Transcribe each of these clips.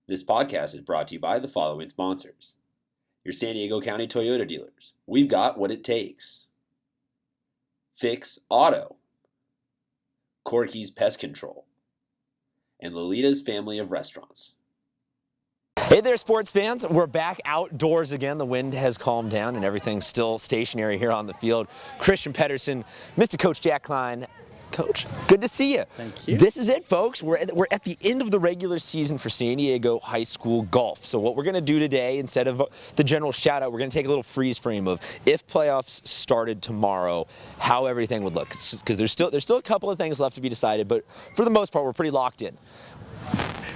This podcast is brought to you by the following sponsors. Your San Diego County Toyota dealers. We've got what it takes. Fix Auto. Corky's Pest Control. And Lolita's Family of Restaurants. Hey there, sports fans. We're back outdoors again. The wind has calmed down and everything's still stationary here on the field. Christian Pedersen, Mr. Coach Jack Klein. Coach, good to see you. Thank you. This is it, folks. We're at the end of the regular season for San Diego High School golf. So what we're going to do today, instead of the general shout-out, we're going to take a little freeze frame of if playoffs started tomorrow, how everything would look. Because there's still a couple of things left to be decided, but for the most part, we're pretty locked in.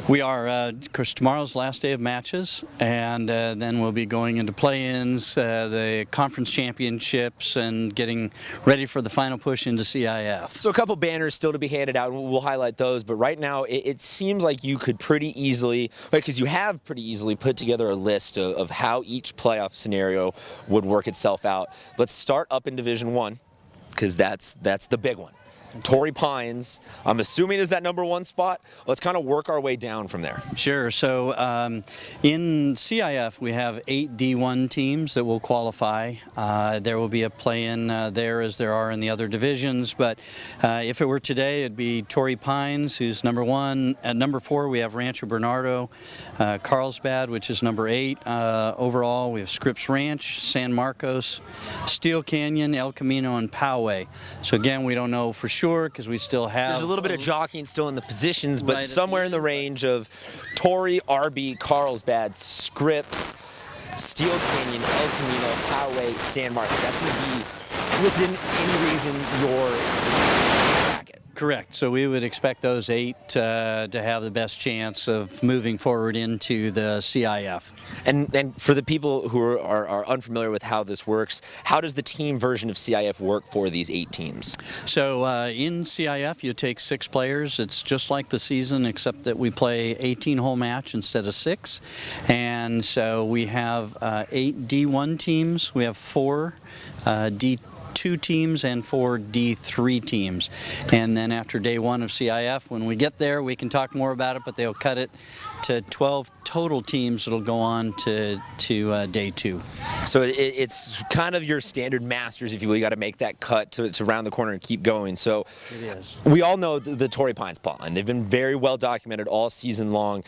We are, of course, tomorrow's last day of matches, and then we'll be going into play-ins, the conference championships, and getting ready for the final push into CIF. So a couple banners still to be handed out, and we'll highlight those, but right now it seems like you could pretty easily, because you have pretty easily put together a list of how each playoff scenario would work itself out. Let's start up in Division I, because that's the big one. Torrey Pines, I'm assuming, is that number one spot. Let's kind of work our way down from there. Sure. So in CIF, we have 8 D1 teams that will qualify. There will be a play-in there as there are in the other divisions. But if it were today, it'd be Torrey Pines, who's number 1. At number 4, we have Rancho Bernardo, Carlsbad, which is number 8. Overall, we have Scripps Ranch, San Marcos, Steel Canyon, El Camino, and Poway. So again, we don't know for sure, because we still have... There's a little bit of jockeying still in the positions, but right somewhere in the range of Torrey, RB, Carlsbad, Scripps, Steel Canyon, El Camino, Poway, San Marcos. That's going to be, within any reason, your bracket. Correct. So we would expect those 8 to have the best chance of moving forward into the CIF. And for the people who are unfamiliar with how this works, how does the team version of CIF work for these 8 teams? So in CIF, you take 6 players. It's just like the season, except that we play 18-hole match instead of 6. And so we have 8 D1 teams. We have 4 D2 teams and 4 D3 teams. And then after day 1 of CIF, when we get there, we can talk more about it, but they'll cut it to 12 total teams that'll go on to day 2. So it's kind of your standard masters, if you will. You got to make that cut to round the corner and keep going. So It is. We all know the Torrey Pines plotline. They've been very well documented all season long.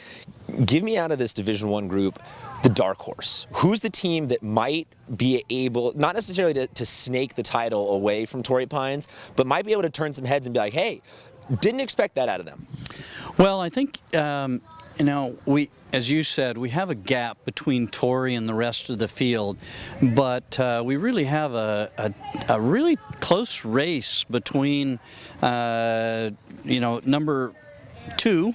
Give me out of this Division I group the dark horse. Who's the team that might be able, not necessarily to snake the title away from Torrey Pines, but might be able to turn some heads and be like, hey, didn't expect that out of them? Well, I think, we, as you said, we have a gap between Torrey and the rest of the field, but we really have a really close race between, number 2,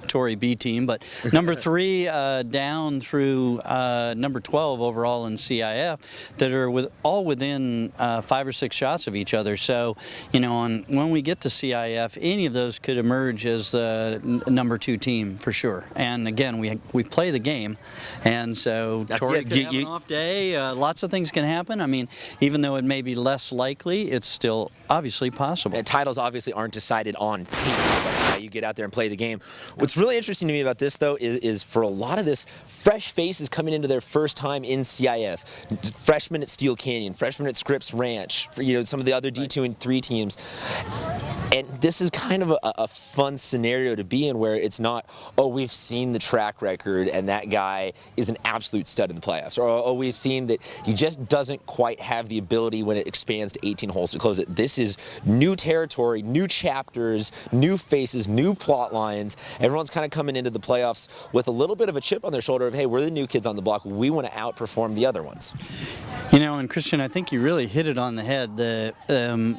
Torrey B team, but number 3 down through number 12 overall in CIF that are all within 5 or 6 shots of each other. So, when we get to CIF, any of those could emerge as the number 2 team for sure. And again, we play the game, and so Torrey could have an off day. Lots of things can happen. I mean, even though it may be less likely, it's still obviously possible. Titles obviously aren't decided on paper, but how you get out there and play the game. What's really interesting to me about this, though, is for a lot of this, fresh faces coming into their first time in CIF. Freshmen at Steel Canyon, freshmen at Scripps Ranch, some of the other D2 and 3 teams. And this is kind of a fun scenario to be in, where it's not, oh, we've seen the track record and that guy is an absolute stud in the playoffs, or oh, we've seen that he just doesn't quite have the ability when it expands to 18 holes to close it. This is new territory, new chapters, new faces, new plot lines. Everyone's kind of coming into the playoffs with a little bit of a chip on their shoulder of, hey, we're the new kids on the block. We want to outperform the other ones. And Christian, I think you really hit it on the head.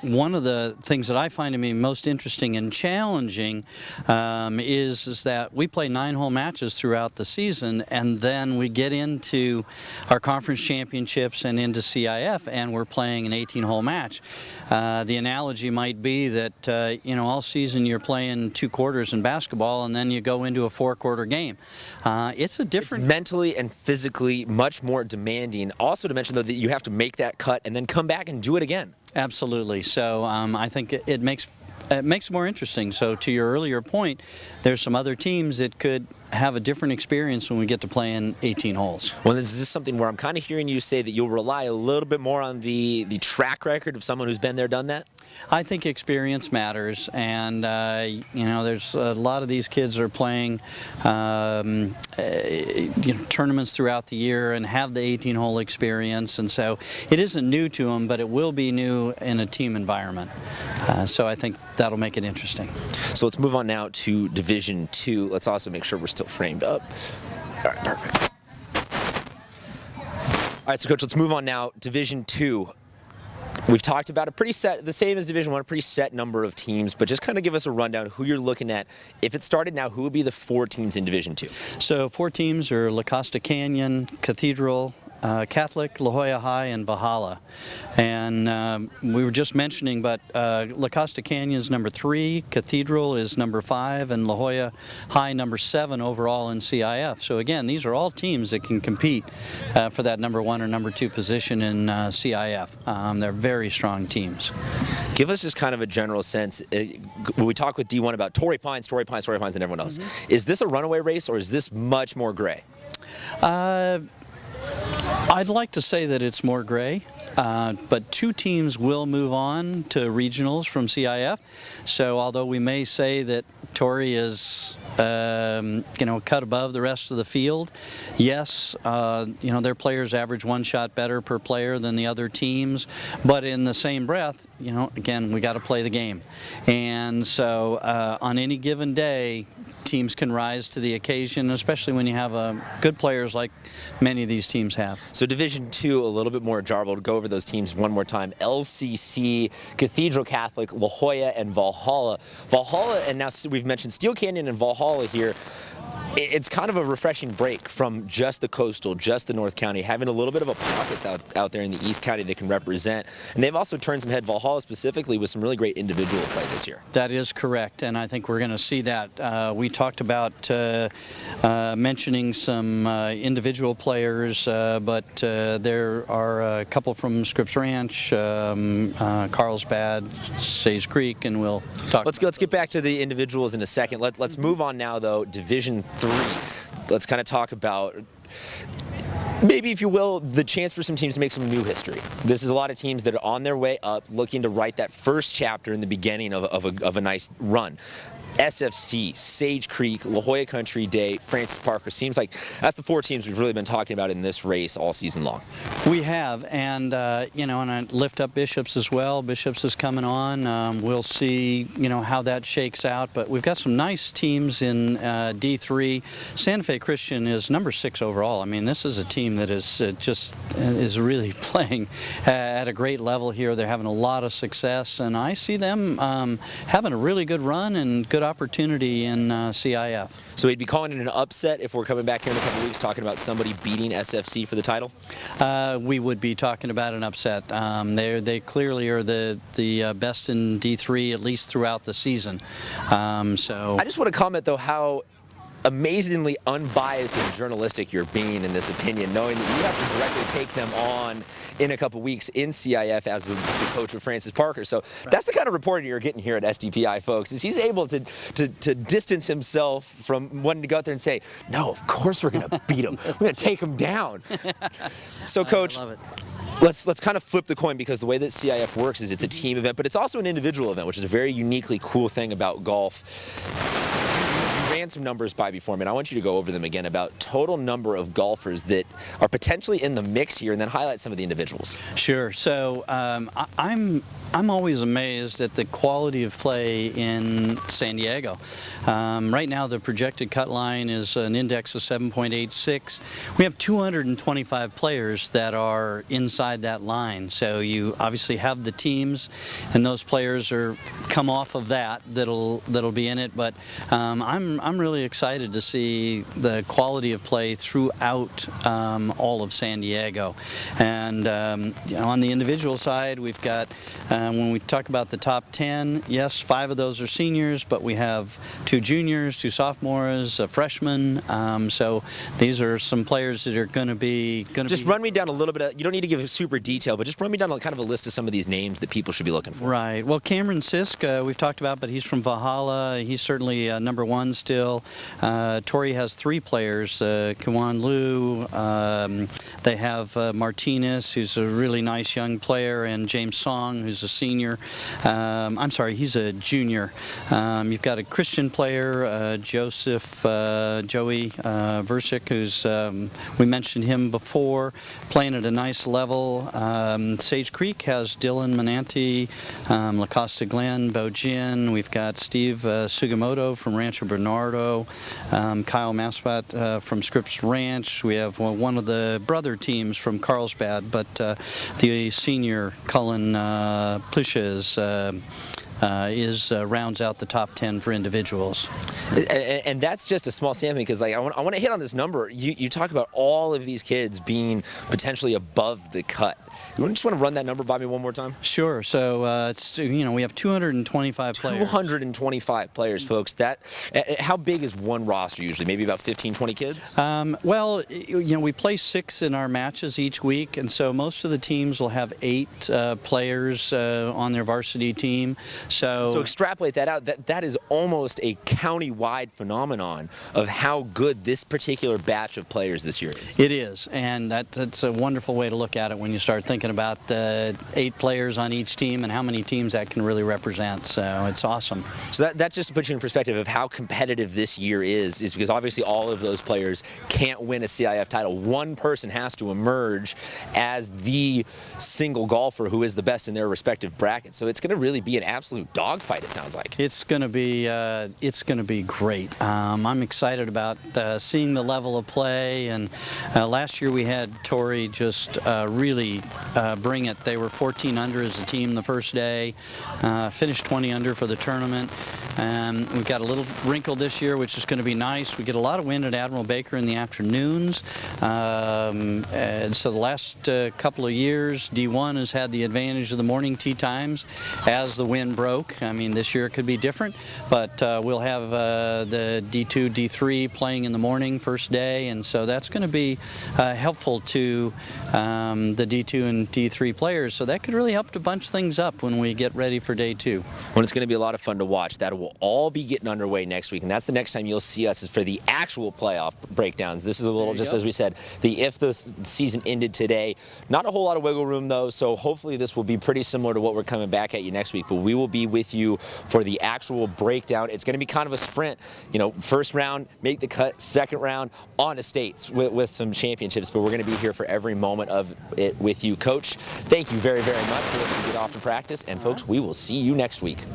One of the things that I find to be most interesting and challenging is that we play 9-hole matches throughout the season, and then we get into our conference championships and into CIF, and we're playing an 18-hole match. The analogy might be that, all season you're playing 2 quarters in basketball, and then you go into a 4-quarter game. It's a different... It's mentally and physically much more demanding. Also to mention, though, that you have to make that cut and then come back and do it again. Absolutely. So I think it makes it makes it more interesting. So to your earlier point, there's some other teams that could have a different experience when we get to play in 18 holes. Well, is this something where I'm kind of hearing you say that you'll rely a little bit more on the track record of someone who's been there, done that? I think experience matters, and there's a lot of these kids are playing tournaments throughout the year and have the 18-hole experience, and so it isn't new to them, but it will be new in a team environment. So I think that'll make it interesting. So let's move on now to Division II. Let's also make sure we're still framed up. All right, perfect. All right, so Coach, let's move on now. Division II. We've talked about a pretty set, the same as Division I, a pretty set number of teams, but just kind of give us a rundown of who you're looking at. If it started now, who would be the 4 teams in Division II? So 4 teams are La Costa Canyon, Cathedral, Catholic, La Jolla High, and Valhalla. And we were just mentioning, but La Costa Canyon is number 3, Cathedral is number 5, and La Jolla High number 7 overall in CIF. So again, these are all teams that can compete for that number 1 or number 2 position in CIF. They're very strong teams. Give us just kind of a general sense. When we talk with D1 about Torrey Pines, and everyone else, is this a runaway race or is this much more gray? I'd like to say that it's more gray, but 2 teams will move on to regionals from CIF. So although we may say that Torrey is cut above the rest of the field, yes, their players average 1 shot better per player than the other teams, but in the same breath, again, we got to play the game. And so on any given day, teams can rise to the occasion, especially when you have good players like many of these teams have. So Division II, a little bit more jarbled. Go over those teams one more time. LCC, Cathedral Catholic, La Jolla, and Valhalla. Valhalla, and now we've mentioned Steel Canyon and Valhalla here. It's kind of a refreshing break from just the coastal, just the North County, having a little bit of a pocket out there in the East County they can represent. And they've also turned some head, Valhalla specifically, with some really great individual play this year. That is correct, and I think we're going to see that. We talked about mentioning some individual players, but there are a couple from Scripps Ranch, Carlsbad, Sayes Creek, and we'll talk. Let's get back to the individuals in a second. Let's move on now, though. Division III. Let's kind of talk about, maybe, if you will, the chance for some teams to make some new history. This is a lot of teams that are on their way up, looking to write that first chapter in the beginning of a nice run. SFC, Sage Creek, La Jolla Country Day, Francis Parker. Seems like that's the 4 teams we've really been talking about in this race all season long. We have, and and I lift up Bishops as well. Bishops is coming on. We'll see, how that shakes out. But we've got some nice teams in D3. Santa Fe Christian is number 6 overall. I mean, this is a team that is is really playing at a great level here. They're having a lot of success, and I see them having a really good run and good opportunity in CIF. So we'd be calling it an upset if we're coming back here in a couple of weeks talking about somebody beating SFC for the title? We would be talking about an upset. They clearly are the best in D3, at least throughout the season. So I just want to comment, though, how amazingly unbiased and journalistic you're being in this opinion, knowing that you have to directly take them on in a couple weeks in CIF as the coach of Francis Parker. So that's the kind of reporting you're getting here at SDPI, folks, is he's able to distance himself from wanting to go out there and say, no, of course we're going to beat him. We're going to take him down. So, Coach, let's kind of flip the coin, because the way that CIF works is it's a team event, but it's also an individual event, which is a very uniquely cool thing about golf. Ran some numbers by before me, and I want you to go over them again about total number of golfers that are potentially in the mix here, and then highlight some of the individuals. Sure. So I'm always amazed at the quality of play in San Diego. Right now, the projected cut line is an index of 7.86. We have 225 players that are inside that line. So you obviously have the teams, and those players come off of that'll be in it. But I'm I'm really excited to see the quality of play throughout all of San Diego. And on the individual side, we've got, when we talk about the top 10, yes, 5 of those are seniors, but we have 2 juniors, 2 sophomores, a freshman. So these are some players that are going to be. Just run me down a little bit. You don't need to give a super detail, but just run me down kind of a list of some of these names that people should be looking for. Right. Well, Cameron Sisk, we've talked about, but he's from Valhalla. He's certainly number 1 still. Torrey has 3 players, Kiwan Liu. They have Martinez, who's a really nice young player, and James Song, who's a senior. I'm sorry, he's a junior. You've got a Christian player, Joey Versick, who's, we mentioned him before, playing at a nice level. Sage Creek has Dylan Mananti, LaCosta Glen, Bo Jin. We've got Steve Sugimoto from Rancho Bernardo, Kyle Maspat from Scripps Ranch. We have one of the brother teams from Carlsbad, but the senior Cullen Plisches rounds out the top 10 for individuals. And that's just a small sampling, because I want to hit on this number. You talk about all of these kids being potentially above the cut. You just want to run that number by me one more time? Sure. So we have 225 players. 225 players, folks. How big is one roster usually? Maybe about 15, 20 kids? Well, we play 6 in our matches each week, and so most of the teams will have 8 players on their varsity team. So extrapolate that out. That is almost a county-wide phenomenon of how good this particular batch of players this year is. It is, and that's a wonderful way to look at it when you start thinking about 8 players on each team and how many teams that can really represent. So it's awesome. So that just to put you in perspective of how competitive this year is because obviously all of those players can't win a CIF title. One person has to emerge as the single golfer who is the best in their respective bracket. So it's going to really be an absolute dogfight, it sounds like. It's going to be great. I'm excited about seeing the level of play. And last year we had Torrey just really bring it. They were 14 under as a team the first day, finished 20 under for the tournament. We've got a little wrinkle this year, which is going to be nice. We get a lot of wind at Admiral Baker in the afternoons. And so the last couple of years, D1 has had the advantage of the morning tee times as the wind broke. I mean, this year it could be different, but we'll have the D2, D3 playing in the morning first day, and so that's going to be helpful to the D2 and D3 players. So that could really help to bunch things up when we get ready for day 2. Well, it's going to be a lot of fun to watch. That will all be getting underway next week, and that's the next time you'll see us is for the actual playoff breakdowns. This is a little, just as we said, if the season ended today. Not a whole lot of wiggle room, though, so hopefully this will be pretty similar to what we're coming back at you next week, but we will be with you for the actual breakdown. It's going to be kind of a sprint. First round, make the cut. Second round, on to states with some championships, but we're going to be here for every moment of it with you. Coach, thank you very, very much for letting me get off to practice, and folks, we will see you next week.